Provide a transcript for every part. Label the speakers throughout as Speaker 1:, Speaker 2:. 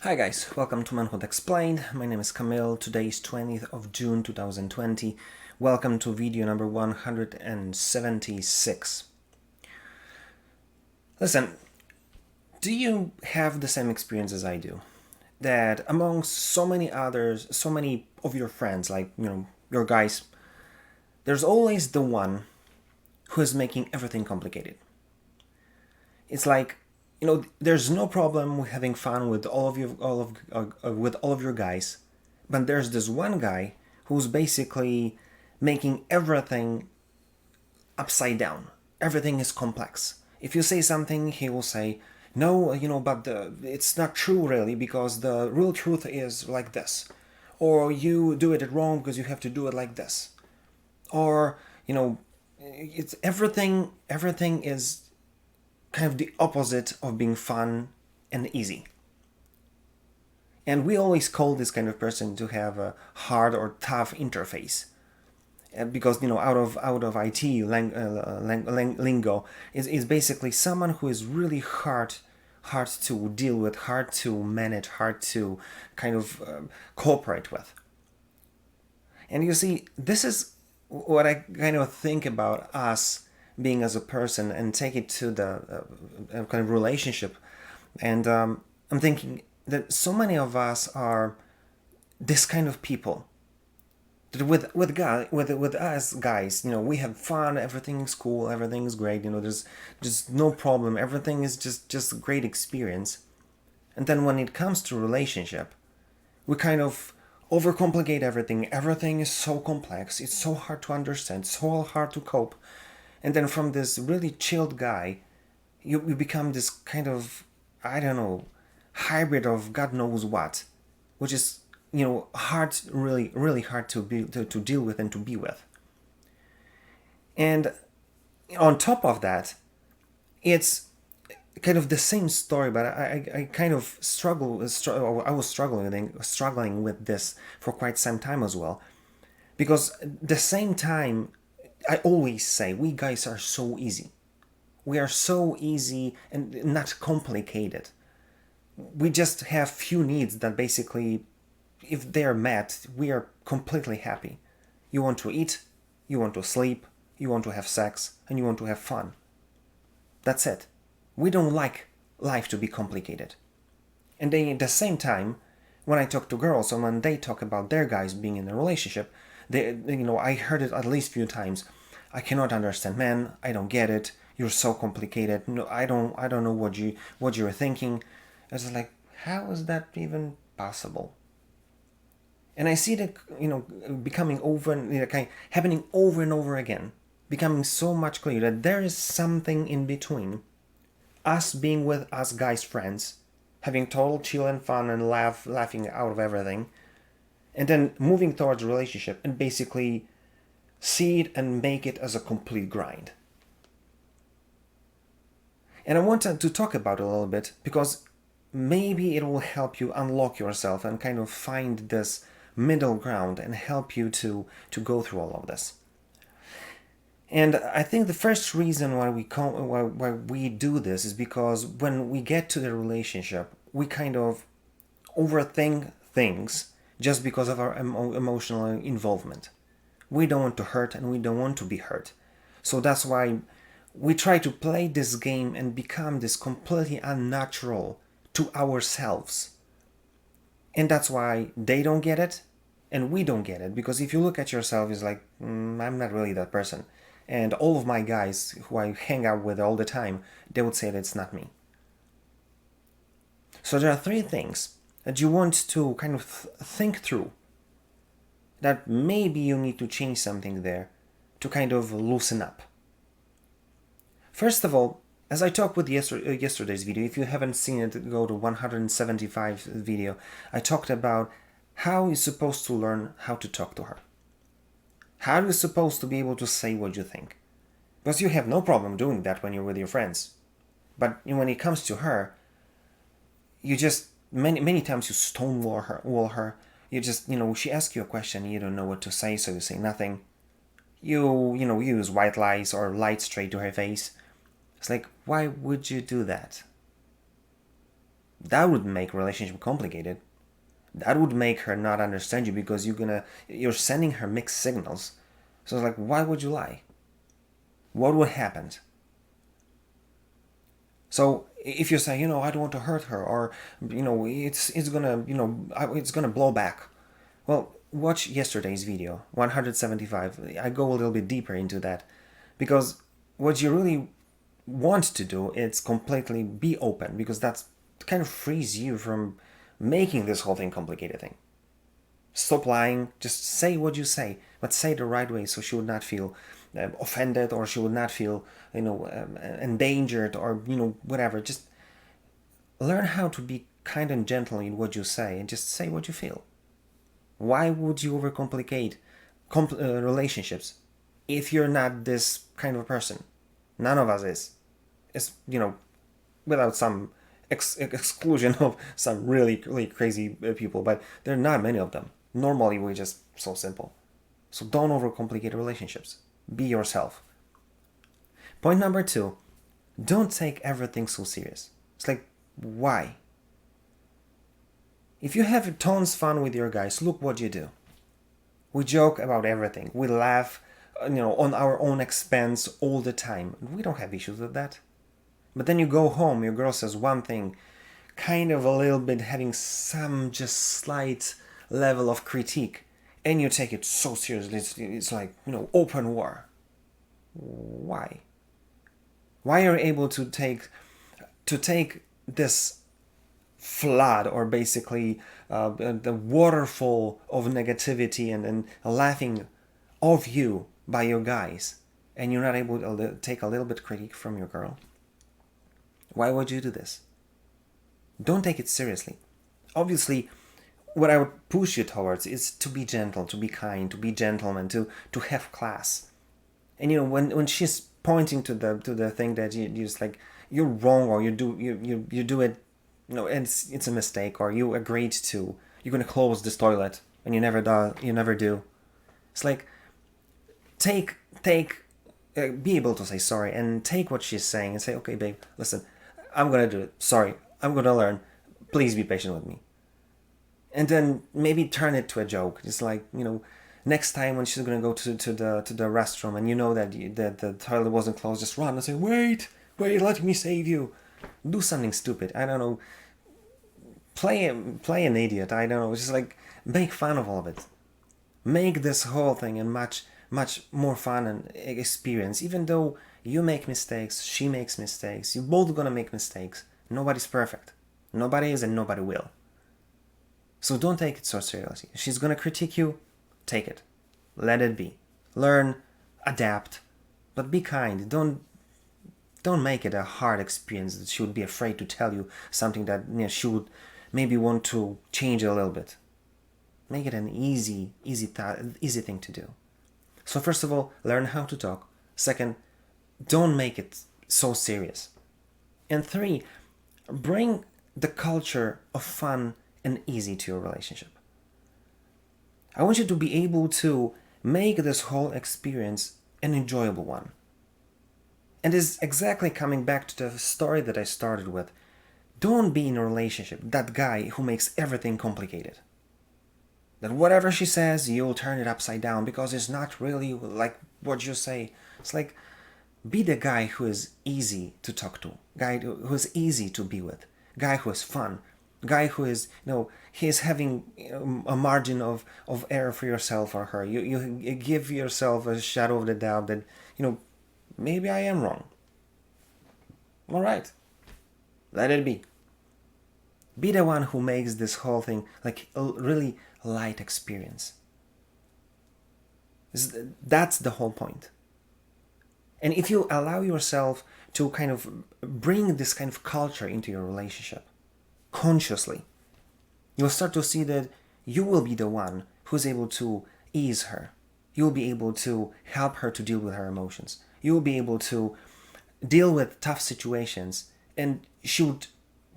Speaker 1: Hi guys, welcome to Manhood Explained. My name is Camille. Today is 20th of June 2020. Welcome to video number 176. Listen, do you have the same experience as I do? That among so many others, so many of your friends, like, your guys, there's always the one who is making everything complicated. It's like, there's no problem with having fun with with all of your guys, but there's this one guy who's basically making everything upside down. Everything is complex. If you say something, he will say, "No, but it's not true really, because the real truth is like this," or "You do it wrong because you have to do it like this," or it's everything. Everything is kind of the opposite of being fun and easy. And we always call this kind of person to have a hard or tough interface, because out of IT lingo is basically someone who is really hard to deal with, hard to manage, hard to kind of cooperate with. And you see, this is what I kind of think about us being as a person, and take it to the kind of relationship. And I'm thinking that so many of us are this kind of people. That with us guys, we have fun, everything's cool, everything's great. There's just no problem. Everything is just a great experience. And then when it comes to relationship, we kind of overcomplicate everything. Everything is so complex. It's so hard to understand, so hard to cope. And then from this really chilled guy, you become this kind of, I don't know, hybrid of God knows what, which is, hard, really, really hard to deal with and to be with. And on top of that, it's kind of the same story, but I kind of I was struggling with this for quite some time as well, because the same time, I always say we guys are so easy. We are so easy and not complicated. We just have few needs that basically, if they're met, we are completely happy. You want to eat, you want to sleep, you want to have sex, and you want to have fun. That's it. We don't like life to be complicated. And then at the same time, when I talk to girls and when they talk about their guys being in a relationship, I heard it at least a few times. "I cannot understand, man. I don't get it. You're so complicated. No, I don't know what you're thinking." I was like, how is that even possible? And I see that becoming over, kind of happening over and over again, becoming so much clear that there is something in between us being with us guys friends, having total chill and fun and laughing out of everything, and then moving towards a relationship and basically see it and make it as a complete grind. And I wanted to talk about it a little bit, because maybe it will help you unlock yourself and kind of find this middle ground and help you to go through all of this. And I think the first reason why we do this is because when we get to the relationship, we kind of overthink things just because of our emotional involvement. We don't want to hurt and we don't want to be hurt. So that's why we try to play this game and become this completely unnatural to ourselves. And that's why they don't get it and we don't get it. Because if you look at yourself, it's like, I'm not really that person. And all of my guys who I hang out with all the time, they would say that it's not me. So there are three things that you want to kind of think through, that maybe you need to change something there to kind of loosen up. First of all, as I talked with yesterday's video, if you haven't seen it, go to 175 video. I talked about how you're supposed to learn how to talk to her. How are you supposed to be able to say what you think? Because you have no problem doing that when you're with your friends. But when it comes to her, you just, many times you stonewall her. You just, she asks you a question, you don't know what to say, so you say nothing. You use white lies or light straight to her face. It's like, why would you do that? That would make relationship complicated. That would make her not understand you because you're sending her mixed signals. So it's like, why would you lie? What would happen? So if you say, I don't want to hurt her, or it's gonna, it's gonna blow back. Well, watch yesterday's video, 175. I go a little bit deeper into that, because what you really want to do is completely be open, because that's kind of frees you from making this whole thing complicated thing. Stop lying. Just say what you say, but say it the right way, so she would not feel offended, or she would not feel, endangered, or whatever. Just learn how to be kind and gentle in what you say, and just say what you feel. Why would you overcomplicate relationships if you're not this kind of a person? None of us is. It's, without some exclusion of some really, really crazy people, but there are not many of them. Normally, we're just so simple. So don't overcomplicate relationships. Be yourself. Point number 2, don't take everything so serious. It's like, why? If you have tons fun with your guys, look what you do. We joke about everything. We laugh, on our own expense all the time. We don't have issues with that. But then you go home, your girl says one thing, kind of a little bit having some just slight level of critique, and you take it so seriously. It's like, open war. Why? Why are you able to take this flood, or basically the waterfall of negativity and laughing of you by your guys, and you're not able to take a little bit critique from your girl? Why would you do this? Don't take it seriously. Obviously, what I would push you towards is to be gentle, to be kind, to be gentleman, to have class. And when she's pointing to the thing that you just like, you're wrong, or you do it, it's a mistake, or you agreed to, you're gonna close this toilet and you never do. It's like, be able to say sorry, and take what she's saying and say, okay, babe, listen, I'm gonna do it. Sorry, I'm gonna learn. Please be patient with me. And then maybe turn it to a joke. Just like, next time when she's gonna go to the restroom, and that the toilet wasn't closed, just run and say, wait, let me save you. Do something stupid. I don't know. Play an idiot. I don't know. Just like, make fun of all of it. Make this whole thing a much more fun and experience. Even though you make mistakes, she makes mistakes, you're both gonna make mistakes. Nobody's perfect. Nobody is, and nobody will. So don't take it so seriously. She's gonna critique you, take it. Let it be. Learn, adapt, but be kind. Don't make it a hard experience that she would be afraid to tell you something that she would maybe want to change a little bit. Make it an easy thing to do. So first of all, learn how to talk. Second, don't make it so serious. And 3, bring the culture of fun and easy to your relationship. I want you to be able to make this whole experience an enjoyable one. And is exactly coming back to the story that I started with. Don't be in a relationship that guy who makes everything complicated. That whatever she says, you'll turn it upside down because it's not really like what you say. It's like, be the guy who is easy to talk to, guy who is easy to be with, guy who is fun, guy who is, he's having a margin of error for yourself or her. You give yourself a shadow of the doubt that, maybe I am wrong. All right, let it be. Be the one who makes this whole thing like a really light experience. That's the whole point. And if you allow yourself to kind of bring this kind of culture into your relationship consciously, you'll start to see that you will be the one who's able to ease her. You'll be able to help her to deal with her emotions. You'll be able to deal with tough situations, and she would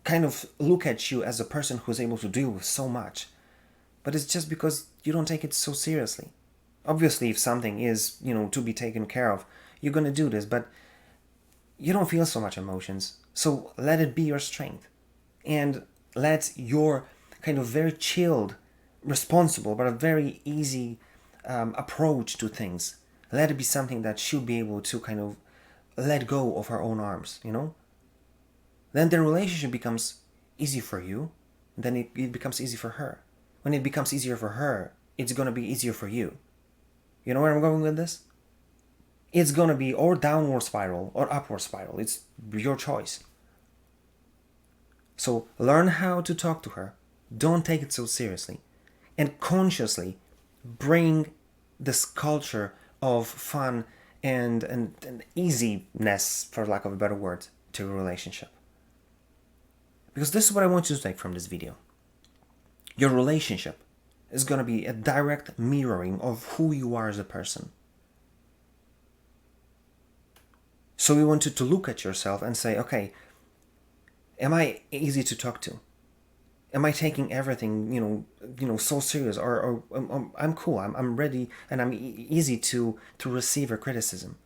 Speaker 1: kind of look at you as a person who's able to deal with so much. But it's just because you don't take it so seriously. Obviously, if something is, to be taken care of, you're going to do this, but you don't feel so much emotions. So let it be your strength. And Let your kind of very chilled, responsible, but a very easy approach to things, let it be something that she'll be able to kind of let go of her own arms, Then the relationship becomes easy for you, then it becomes easy for her. When it becomes easier for her, it's going to be easier for you. You know where I'm going with this? It's going to be or downward spiral or upward spiral. It's your choice. So learn how to talk to her. Don't take it so seriously. And consciously bring this culture of fun and easiness, for lack of a better word, to your relationship. Because this is what I want you to take from this video. Your relationship is going to be a direct mirroring of who you are as a person. So we want you to look at yourself and say, okay, am I easy to talk to? Am I taking everything, so serious? Or I'm cool, I'm ready, and I'm easy to receive a criticism?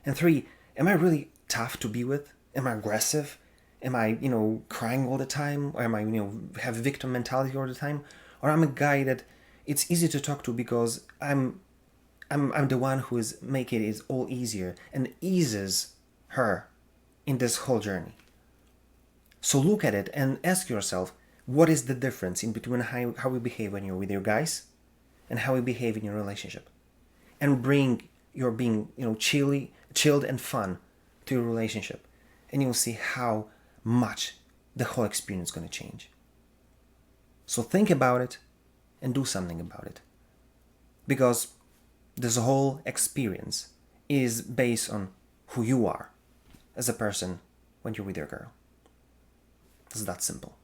Speaker 1: And 3, am I really tough to be with? Am I aggressive? Am I, crying all the time? Or am I, have victim mentality all the time? Or I'm a guy that it's easy to talk to because I'm the one who is making it all easier and eases her in this whole journey. So look at it and ask yourself, what is the difference in between how we behave when you're with your guys and how we behave in your relationship? And bring your being, chilled and fun to your relationship. And you'll see how much the whole experience is going to change. So think about it and do something about it. Because this whole experience is based on who you are as a person when you're with your girl. It's that simple.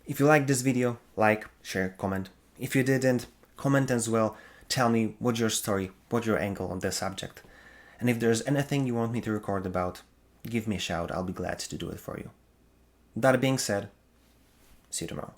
Speaker 1: If you like this video, like, share, comment. If you didn't, comment as well. Tell me what's your story, what's your angle on this subject. And if there's anything you want me to record about, give me a shout. I'll be glad to do it for you. That being said, see you tomorrow.